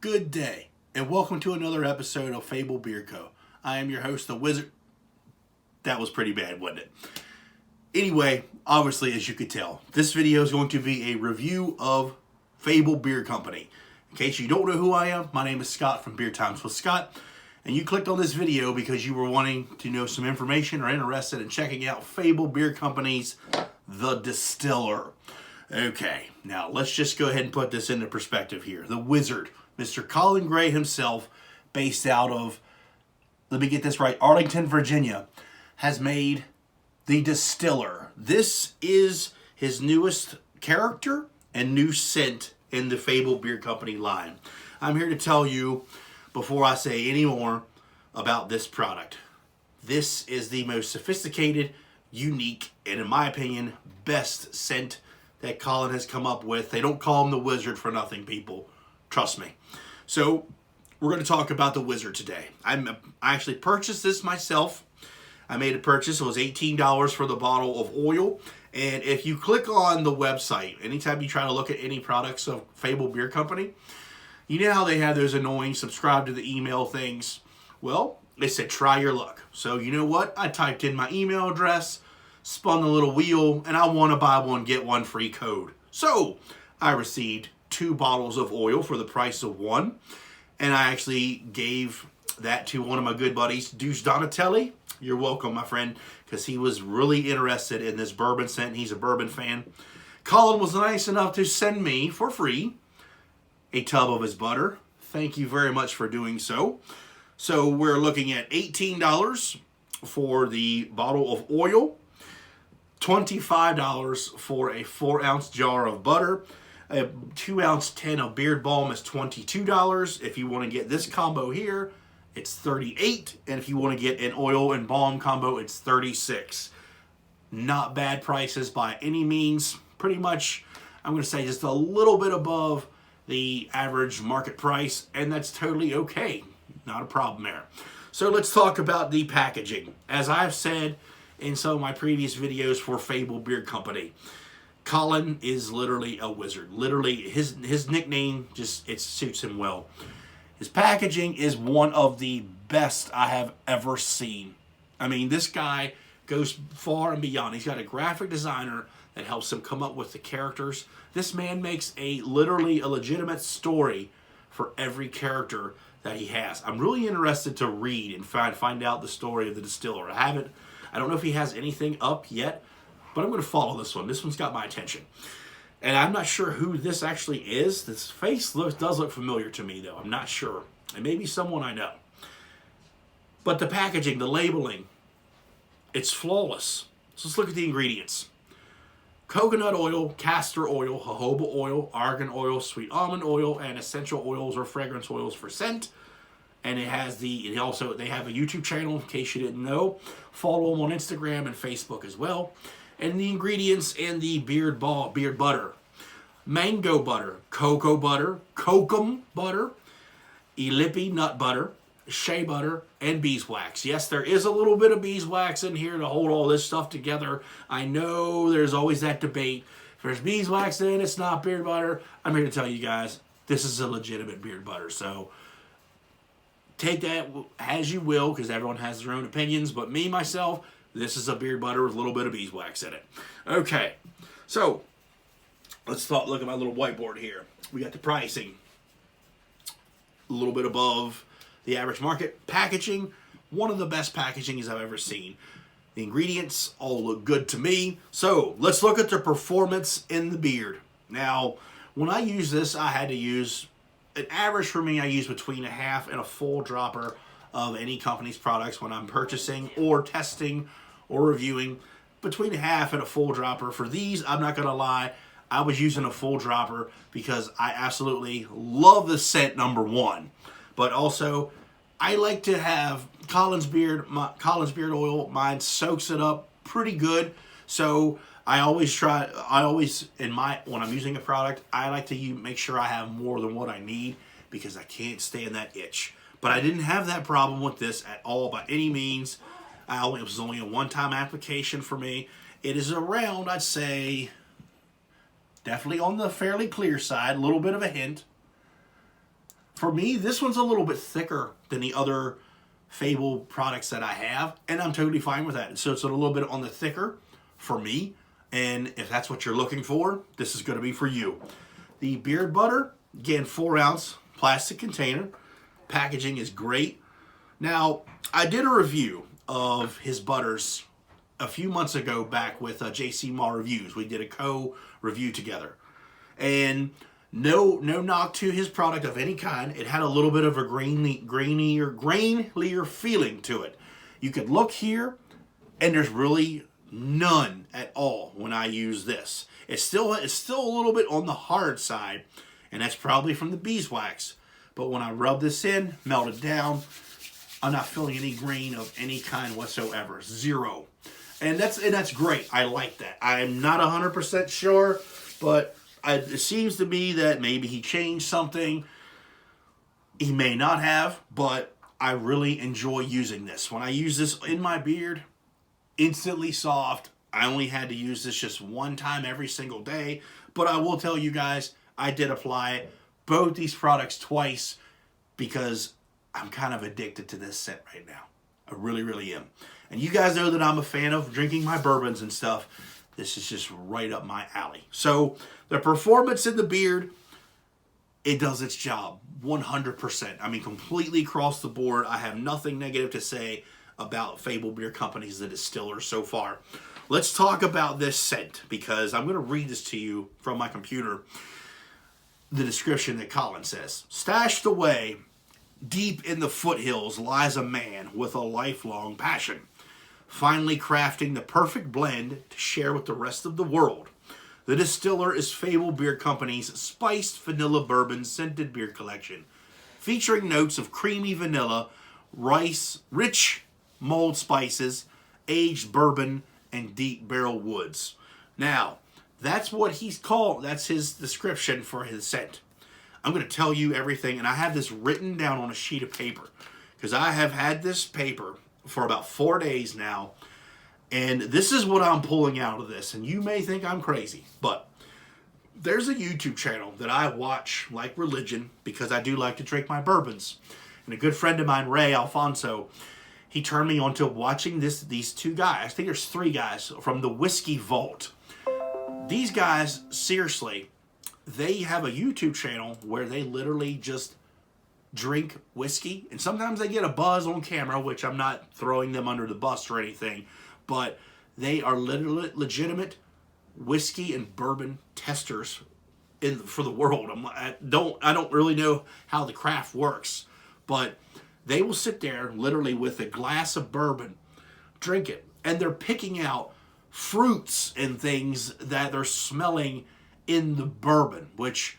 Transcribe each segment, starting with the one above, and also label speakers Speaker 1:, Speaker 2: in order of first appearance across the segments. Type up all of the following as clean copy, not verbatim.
Speaker 1: Good day, and welcome to another episode of Fable Beer Co. I am your host, the Wizard. That was pretty bad, wasn't it? Anyway, obviously, as you could tell, this video is going to be a review of Fable Beer Company. In case you don't know who I am, my name is Scott from Beer Times with Scott, and you clicked on this video because you were wanting to know some information or interested in checking out Fable Beer Company's The Distiller. Okay, now let's just go ahead and put this into perspective here. The Wizard, Mr. Colin Gray himself, based out of, let me get this right, Arlington, Virginia, has made the Distiller. This is his newest character and new scent in the Fable Beer Company line. I'm here to tell you, before I say any more about this product, this is the most sophisticated, unique, and in my opinion, best scent that Colin has come up with. They don't call him the Wizard for nothing, people. Trust me. So, we're going to talk about the Wizard today. I actually purchased this myself. I made a purchase. It was $18 for the bottle of oil. And if you click on the website, anytime you try to look at any products of Fable Beer Company, you know how they have those annoying subscribe to the email things? Well, they said try your luck. So, you know what? I typed in my email address, spun the little wheel, and I want to buy one, get one free code. So, I received 2 bottles of oil for the price of 1. And I actually gave that to one of my good buddies, Deuce Donatelli. You're welcome, my friend, because he was really interested in this bourbon scent. He's a bourbon fan. Colin was nice enough to send me, for free, a tub of his butter. Thank you very much for doing so. So we're looking at $18 for the bottle of oil, $25 for a 4-ounce jar of butter. A 2-ounce tin of beard balm is $22. If you want to get this combo here, it's $38. And if you want to get an oil and balm combo, it's $36. Not bad prices by any means. Pretty much, I'm going to say just a little bit above the average market price, and that's totally okay. Not a problem there. So let's talk about the packaging. As I've said in some of my previous videos for Fable Beer Company, Colin is literally a wizard. Literally, his nickname just, it suits him well. His packaging is one of the best I have ever seen. I mean, this guy goes far and beyond. He's got a graphic designer that helps him come up with the characters. This man makes literally a legitimate story for every character that he has. I'm really interested to read and find out the story of the Distiller. I don't know if he has anything up yet, but I'm going to follow this one. This one's got my attention. And I'm not sure who this actually is. This face does look familiar to me, though. I'm not sure. It may be someone I know. But the packaging, the labeling, it's flawless. So let's look at the ingredients. Coconut oil, castor oil, jojoba oil, argan oil, sweet almond oil, and essential oils or fragrance oils for scent. And they have a YouTube channel, in case you didn't know. Follow them on Instagram and Facebook as well. And the ingredients in the beard butter: mango butter, cocoa butter, kokum butter, Elipi nut butter, shea butter, and beeswax. Yes, there is a little bit of beeswax in here to hold all this stuff together. I know there's always that debate. If there's beeswax in it, it's not beard butter. I'm here to tell you guys, this is a legitimate beard butter. So take that as you will, because everyone has their own opinions. But me, myself, this is a beard butter with a little bit of beeswax in it. Okay, so let's look at my little whiteboard here. We got the pricing, a little bit above the average market. Packaging, one of the best packagings I've ever seen. The ingredients all look good to me. So let's look at the performance in the beard. Now, when I use this, I had to use, an average for me, I use between a half and a full dropper of any company's products when I'm purchasing or testing or reviewing. Between a half and a full dropper. For these, I'm not going to lie, I was using a full dropper because I absolutely love the scent, number one. But also, I like to have Colin's beard oil. Mine soaks it up pretty good. So when I'm using a product, I like to make sure I have more than what I need because I can't stand that itch. But I didn't have that problem with this at all by any means. It was only a one-time application for me. It is around, I'd say, definitely on the fairly clear side, a little bit of a hint. For me, this one's a little bit thicker than the other Fable products that I have, and I'm totally fine with that. So it's a little bit on the thicker for me, and if that's what you're looking for, this is going to be for you. The beard butter, again, 4-ounce plastic container. Packaging is great. Now, I did a review of his butters a few months ago back with JC Mar Reviews. We did a co-review together. And no knock to his product of any kind. It had a little bit of a grainier feeling to it. You could look here, and there's really none at all when I use this. It's still a little bit on the hard side, and that's probably from the beeswax. But when I rub this in, melt it down, I'm not feeling any grain of any kind whatsoever. Zero. And that's great. I like that. I'm not 100% sure, but it seems to be that maybe he changed something. He may not have, but I really enjoy using this. When I use this in my beard, instantly soft. I only had to use this just one time every single day, but I will tell you guys, I did apply both these products twice because I'm kind of addicted to this scent right now. I really, really am. And you guys know that I'm a fan of drinking my bourbons and stuff. This is just right up my alley. So the performance in the beard, it does its job 100%. I mean, completely across the board. I have nothing negative to say about Fable Beer Company's The Distiller so far. Let's talk about this scent, because I'm going to read this to you from my computer. The description that Colin says. Stashed away deep in the foothills lies a man with a lifelong passion, finally crafting the perfect blend to share with the rest of the world. The Distiller is Fable Beer Company's spiced vanilla bourbon scented beer collection, featuring notes of creamy vanilla, rice, rich mulled spices, aged bourbon, and deep barrel woods. Now, that's what he's called. That's his description for his scent. I'm going to tell you everything, and I have this written down on a sheet of paper, because I have had this paper for about 4 days now, and this is what I'm pulling out of this. And you may think I'm crazy, but there's a YouTube channel that I watch like religion, because I do like to drink my bourbons. And a good friend of mine, Ray Alfonso, he turned me on to watching these two guys. I think there's 3 guys from the Whiskey Vault. These guys, seriously, they have a YouTube channel where they literally just drink whiskey. And sometimes they get a buzz on camera, which I'm not throwing them under the bus or anything. But they are literally legitimate whiskey and bourbon testers for the world. I don't really know how the craft works, but they will sit there literally with a glass of bourbon, drink it, and they're picking out fruits and things that they're smelling in the bourbon, which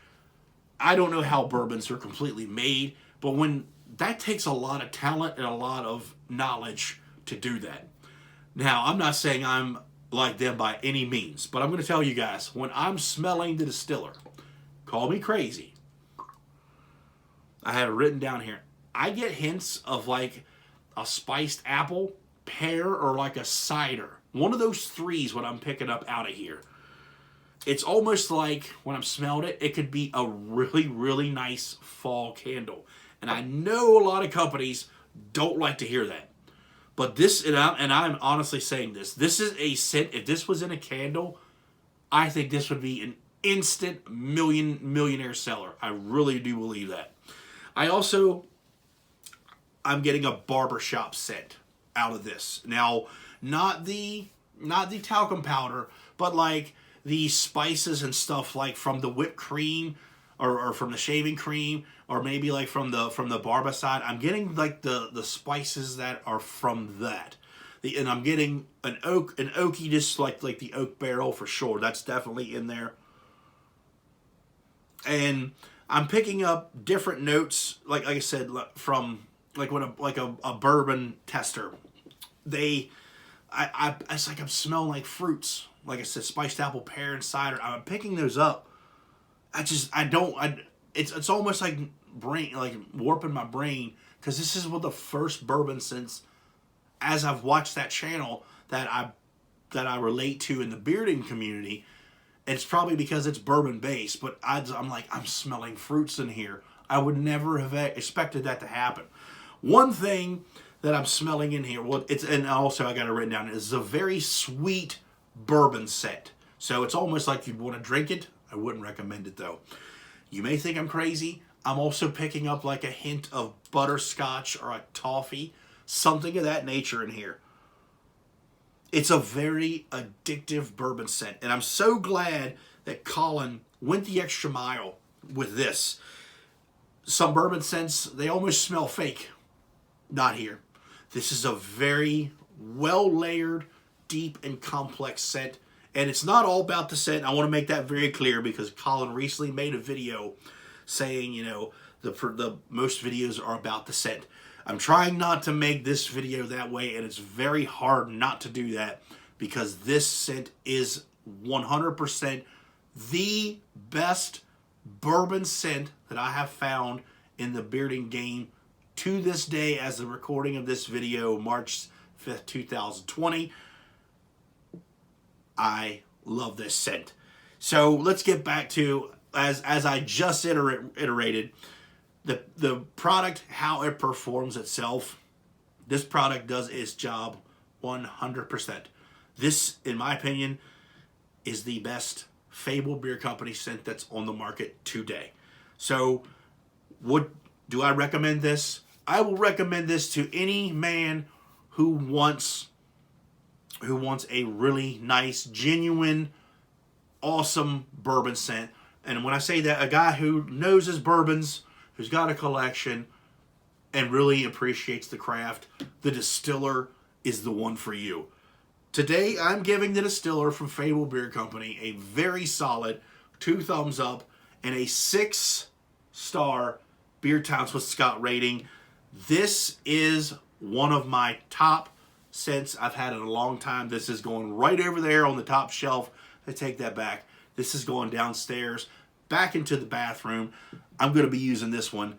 Speaker 1: I don't know how bourbons are completely made, but when that takes a lot of talent and a lot of knowledge to do that. Now, I'm not saying I'm like them by any means, but I'm going to tell you guys, when I'm smelling the Distiller, call me crazy, I have it written down here, I get hints of like a spiced apple, pear, or like a cider. One of those 3 is what I'm picking up out of here. It's almost like when I'm smelling it, it could be a really, really nice fall candle. And I know a lot of companies don't like to hear that. But this, and I'm honestly saying this is a scent. If this was in a candle, I think this would be an instant millionaire seller. I really do believe that. I'm getting a barbershop scent out of this. Now, not the talcum powder, but like the spices and stuff, like from the whipped cream or from the shaving cream, or maybe like from the barbicide. I'm getting like the spices that are from that. And I'm getting an oakiness, like the oak barrel for sure. That's definitely in there. And I'm picking up different notes, like I said, from like when a bourbon tester. It's like I'm smelling like fruits. Like I said, spiced apple, pear, and cider. I'm picking those up. It's almost like warping my brain, because this is one of the first bourbon since, as I've watched that channel, that I relate to in the bearding community. And it's probably because it's bourbon based, but I'm smelling fruits in here. I would never have expected that to happen. One thing that I'm smelling in here, well, and also I got it written down, is a very sweet bourbon scent. So it's almost like you'd want to drink it. I wouldn't recommend it though. You may think I'm crazy. I'm also picking up like a hint of butterscotch or a toffee, something of that nature in here. It's a very addictive bourbon scent. And I'm so glad that Colin went the extra mile with this. Some bourbon scents, they almost smell fake. Not here. This is a very well-layered, deep, and complex scent. And it's not all about the scent. I want to make that very clear because Colin recently made a video saying, you know, the most videos are about the scent. I'm trying not to make this video that way, and it's very hard not to do that because this scent is 100% the best bourbon scent that I have found in the bearding game to this day as the recording of this video, March 5th, 2020. I love this scent. So let's get back to, as I just iterated, the product, how it performs itself. This product does its job 100%. This, in my opinion, is the best Fable Beer Company scent that's on the market today. So, do I recommend this? I will recommend this to any man who wants a really nice, genuine, awesome bourbon scent. And when I say that, a guy who knows his bourbons, who's got a collection, and really appreciates the craft, the Distiller is the one for you. Today, I'm giving the Distiller from Fable Beer Company a very solid 2 thumbs up and a 6-star Beer Times with Scott rating. This is one of my top scents I've had in a long time. This is going right over there on the top shelf. I take that back. This is going downstairs, back into the bathroom. I'm going to be using this one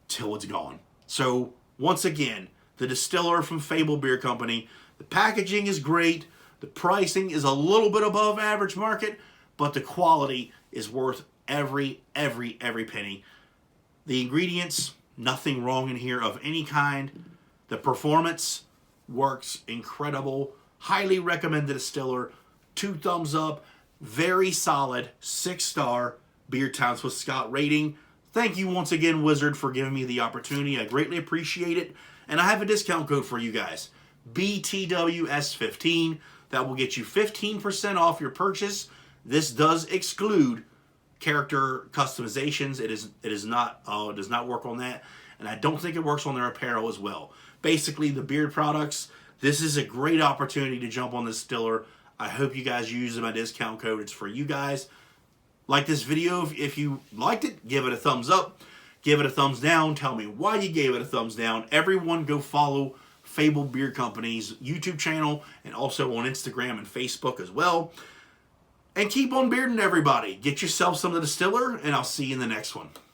Speaker 1: till it's gone. So, once again, the Distiller from Fable Beer Company. The packaging is great. The pricing is a little bit above average market, but the quality is worth every penny. The ingredients, nothing wrong in here of any kind. The performance works incredible. Highly recommend the Distiller. 2 thumbs up. Very solid 6-star Beer Times with Scott rating. Thank you once again, Wizard, for giving me the opportunity. I greatly appreciate it. And I have a discount code for you guys. BTWS15. That will get you 15% off your purchase. This does exclude character customizations. It does not work on that. And I don't think it works on their apparel as well. Basically, the beard products, this is a great opportunity to jump on the Distiller. I hope you guys use my discount code. It's for you guys. Like this video. If you liked it, give it a thumbs up. Give it a thumbs down. Tell me why you gave it a thumbs down. Everyone go follow Fable Beer Company's YouTube channel and also on Instagram and Facebook as well. And keep on bearding, everybody. Get yourself some of the Distiller, and I'll see you in the next one.